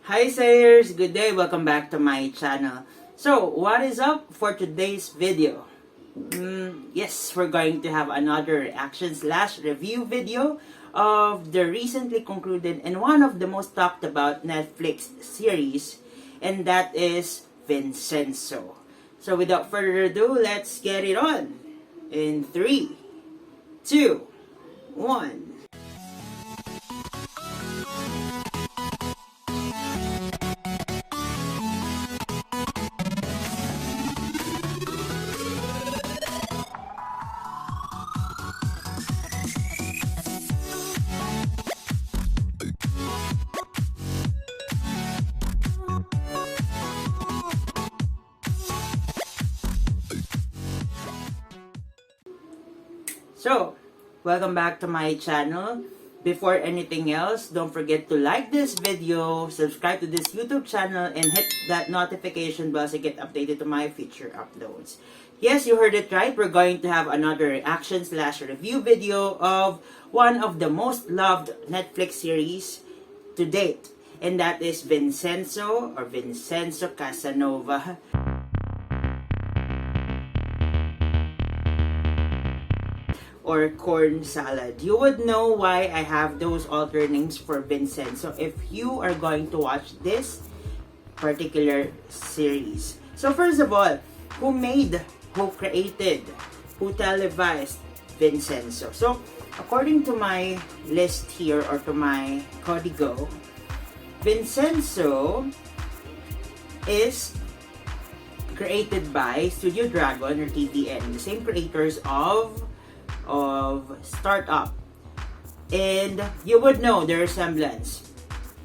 Hi Sayers, good day, welcome back to my channel. So, what is up for today's video? Yes, we're going to have another reaction slash review video of the recently concluded and one of the most talked about Netflix series, and that is Vincenzo. So without further ado, let's get it on. In 3, 2, 1. So, welcome back to my channel. Before anything else, don't forget to like this video, subscribe to this YouTube channel, and hit that notification bell so you get updated to my future uploads. Yes, you heard it right. We're going to have another reaction slash review video of one of the most loved Netflix series to date. And that is Vincenzo or Vincenzo Casanova. Or corn salad. You would know why I have those alter names for Vincenzo if you are going to watch this particular series. So first of all, who made, who created, who televised Vincenzo? So according to my list here or to my código, Vincenzo is created by Studio Dragon or TVN, the same creators of Startup, and you would know the resemblance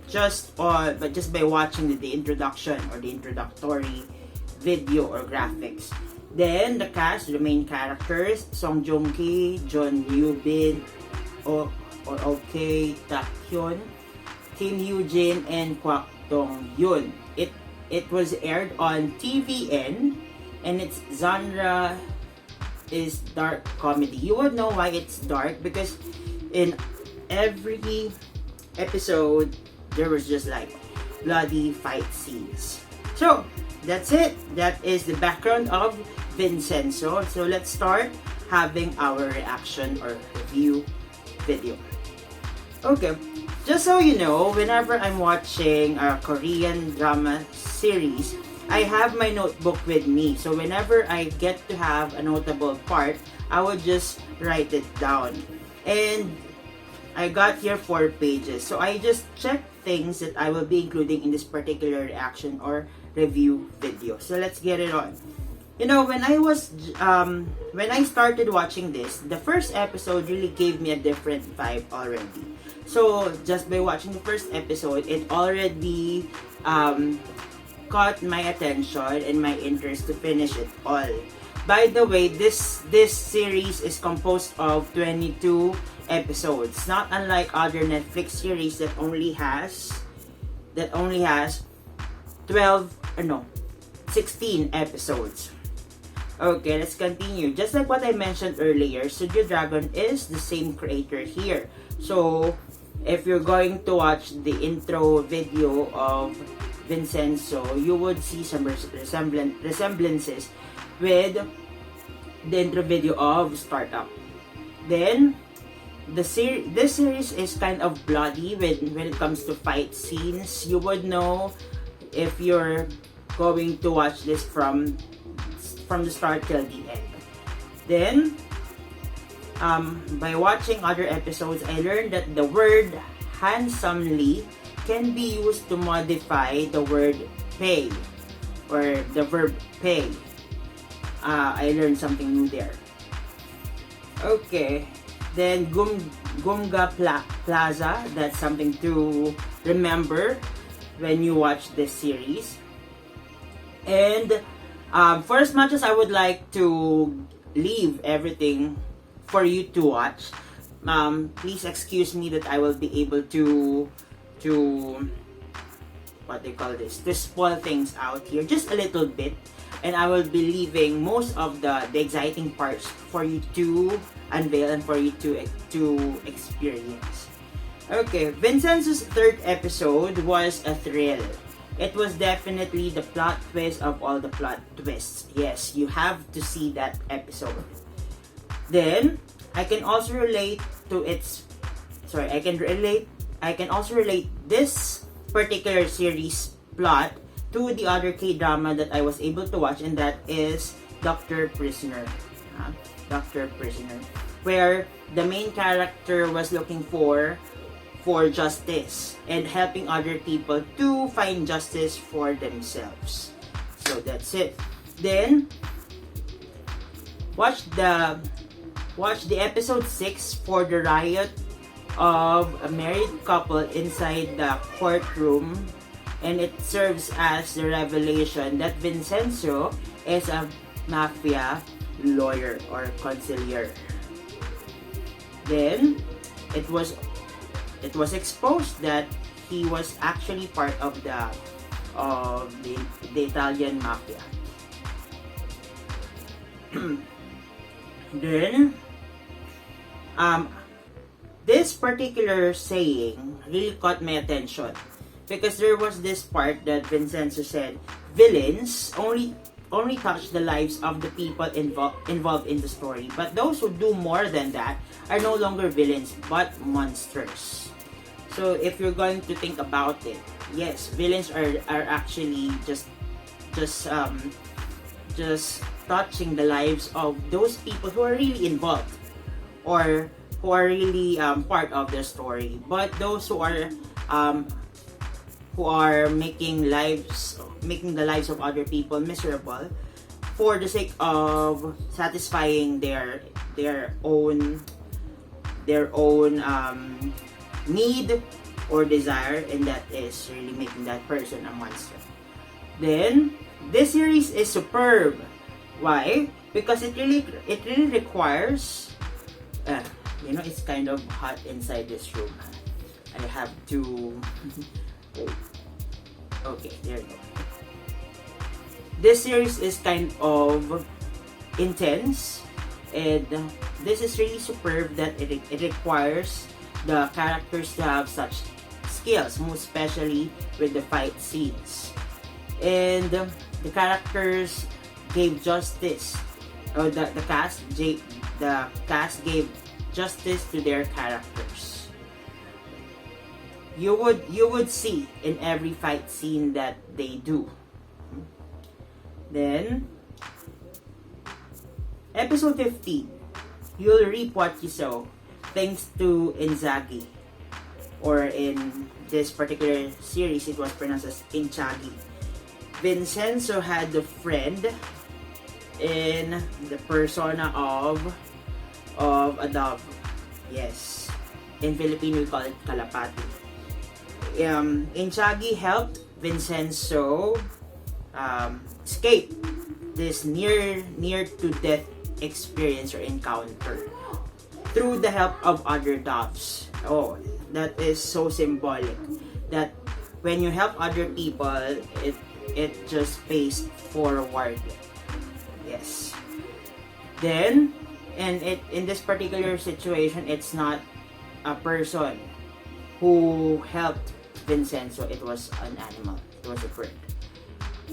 just by watching the introduction or the introductory video or graphics. Then the cast, the main characters, Jong-ki, John Yubin, or OK Taekyon, Kim Hyojin, and Kwak Dong Yun. It was aired on TVN, and its genre is dark comedy. You would know why it's dark because in every episode there was just like bloody fight scenes. So that's it. That is the background of Vincenzo. So let's start having our reaction or review video. Okay, just so you know, whenever I'm watching a Korean drama series, I have my notebook with me. So whenever I get to have a notable part, I would just write it down. And I got here 4 pages. So I just checked things that I will be including in this particular reaction or review video. So let's get it on. You know, when I started watching this, the first episode really gave me a different vibe already. So just by watching the first episode, it already caught my attention and my interest to finish it all. By the way, this series is composed of 22 episodes, not unlike other Netflix series that only has 16 episodes. Okay, let's continue. Just like what I mentioned earlier, Studio Dragon is the same creator here. So if you're going to watch the intro video of Vincenzo, you would see some resemblances with the intro video of Startup. Then this series is kind of bloody when it comes to fight scenes. You would know if you're going to watch this from the start till the end. Then by watching other episodes, I learned that the word handsomely can be used to modify the word pay or the verb pay. I learned something new there. Okay, then Gumga Plaza, that's something to remember when you watch this series. And for as much as I would like to leave everything for you to watch, please excuse me that I will be able to what they call this, to spoil things out here just a little bit, and I will be leaving most of the exciting parts for you to unveil and for you to experience. Okay, Vincenzo's third episode was a thrill. It was definitely the plot twist of all the plot twists. Yes, you have to see that episode. Then, I can also relate to its... Sorry, I can also relate this particular series plot to the other K-drama that I was able to watch, and that is Dr. Prisoner. Dr. Prisoner. Where the main character was looking for justice and helping other people to find justice for themselves. So that's it. Then watch the episode 6 for the riot of a married couple inside the courtroom, and it serves as the revelation that Vincenzo is a mafia lawyer or consigliere. Then it was exposed that he was actually part of the Italian mafia. Then this particular saying really caught my attention because there was this part that Vincenzo said, villains only touch the lives of the people involved in the story, but those who do more than that are no longer villains but monsters. So if you're going to think about it, yes, villains are actually just touching the lives of those people who are really involved or who are really part of the story. But those who are making the lives of other people miserable for the sake of satisfying their own need or desire, and that is really making that person a monster. Then this series is superb. Why? Because it really requires it's kind of hot inside this room. I have to okay, there you go. This series is kind of intense, and this is really superb that it requires the characters to have such skills, most especially with the fight scenes. And the characters gave justice, or the cast gave justice to their characters. You would see in every fight scene that they do. Then episode 15, you'll reap what you sow, thanks to Inzaghi, or in this particular series it was pronounced as Inchagi. Vincenzo had a friend in the persona of a dove. Yes, in Filipino we call it kalapati. Inchagi helped Vincenzo escape this near to death experience or encounter through the help of other doves. Oh, that is so symbolic that when you help other people, it just pays forward. Yes. Then, and in this particular situation, it's not a person who helped Vincenzo, it was an animal. It was a bird.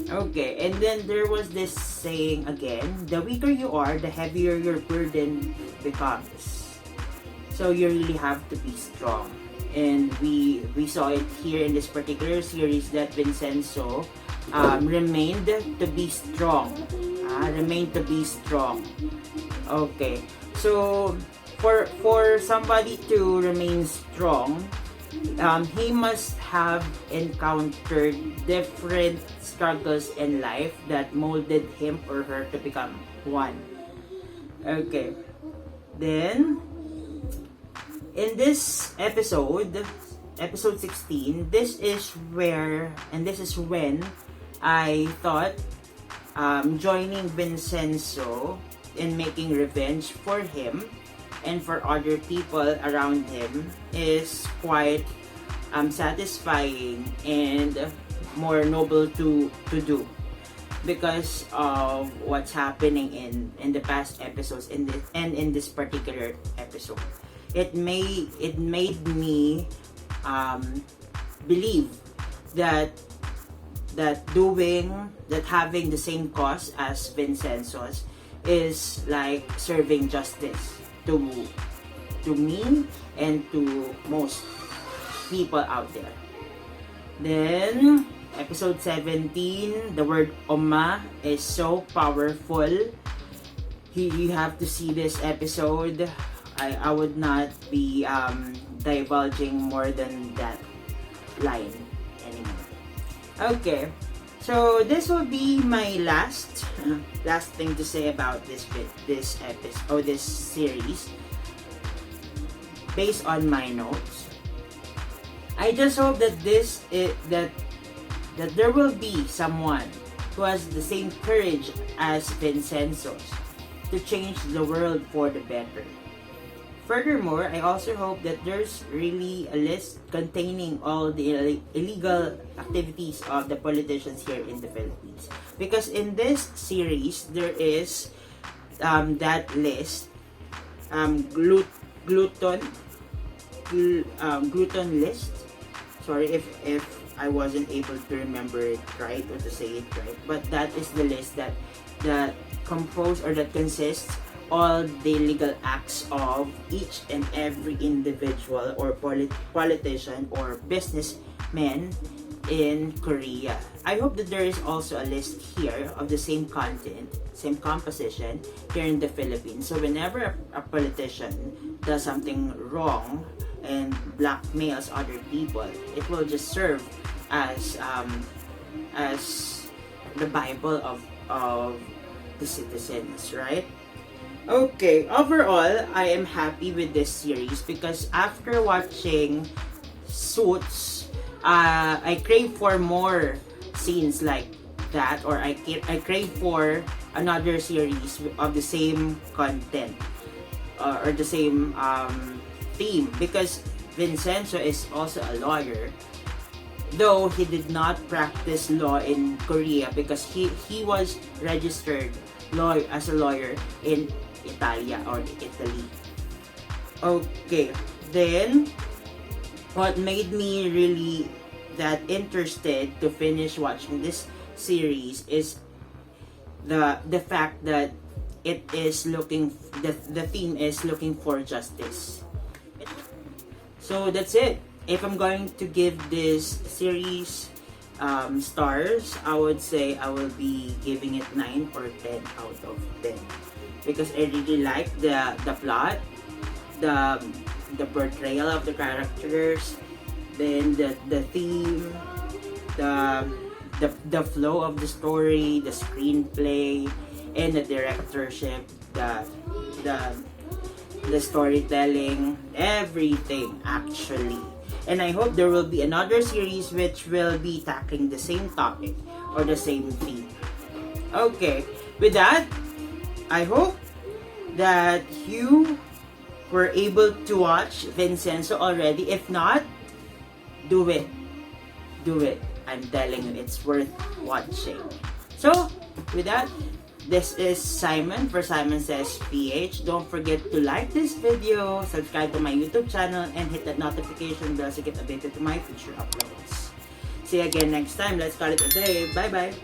Okay, and then there was this saying again, the weaker you are, the heavier your burden becomes. So you really have to be strong. And we saw it here in this particular series that Vincenzo remained to be strong. Okay, so for somebody to remain strong, he must have encountered different struggles in life that molded him or her to become one. Okay, then in this episode 16, this is when I thought joining Vincenzo in making revenge for him and for other people around him is quite satisfying and more noble to do because of what's happening in the past episodes and in this particular episode. It made me believe that having the same cause as Vincenzo's is like serving justice to me and to most people out there. Then episode 17, the word Oma is so powerful. You have to see this episode. I would not be divulging more than that line anymore. Okay, so this will be my last thing to say about this episode or this series based on my notes. I just hope that that there will be someone who has the same courage as Vincenzo's to change the world for the better. Furthermore, I also hope that there's really a list containing all the illegal activities of the politicians here in the Philippines. Because in this series, there is that list, glutton list. Sorry if I wasn't able to remember it right or to say it right, but that is the list that consists all the legal acts of each and every individual or politician or businessman in Korea. I hope that there is also a list here of the same content, same composition here in the Philippines. So whenever a politician does something wrong and blackmails other people, it will just serve as the Bible of the citizens, right? Okay, overall, I am happy with this series because after watching Suits, I crave for more scenes like that, or I crave for another series of the same content or the same theme, because Vincenzo is also a lawyer, though he did not practice law in Korea because he was registered as a lawyer in Italia or Italy. Okay, then what made me really that interested to finish watching this series is the fact that it is the theme is looking for justice. So that's it. If I'm going to give this series stars, I would say I will be giving it 9 or 10 out of 10. Because I really like the plot, the portrayal of the characters, then the theme, the flow of the story, the screenplay, and the directorship, the storytelling, everything actually. And I hope there will be another series which will be tackling the same topic or the same theme. Okay, with that, I hope that you were able to watch Vincenzo already. If not, do it. Do it. I'm telling you, it's worth watching. So, with that, this is Simon for Simon Says PH. Don't forget to like this video, subscribe to my YouTube channel, and hit that notification bell to get updated to my future uploads. See you again next time. Let's call it a day. Bye-bye.